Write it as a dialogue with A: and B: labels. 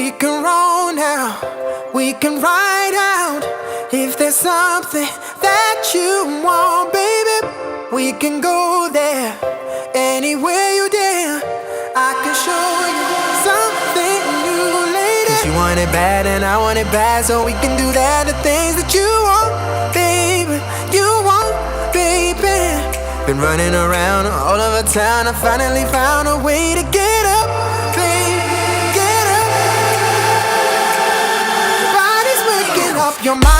A: We can roll now, we can ride out. If there's something that you want, baby, we can go there. Anywhere you dare, I can show you something new, lady. 'Cause you want it bad and I want it bad, so we can do that. The things that you want, baby, you want, baby. Been running around all over town, I finally found a way to get up, baby, get up. Your body's waking up your mind.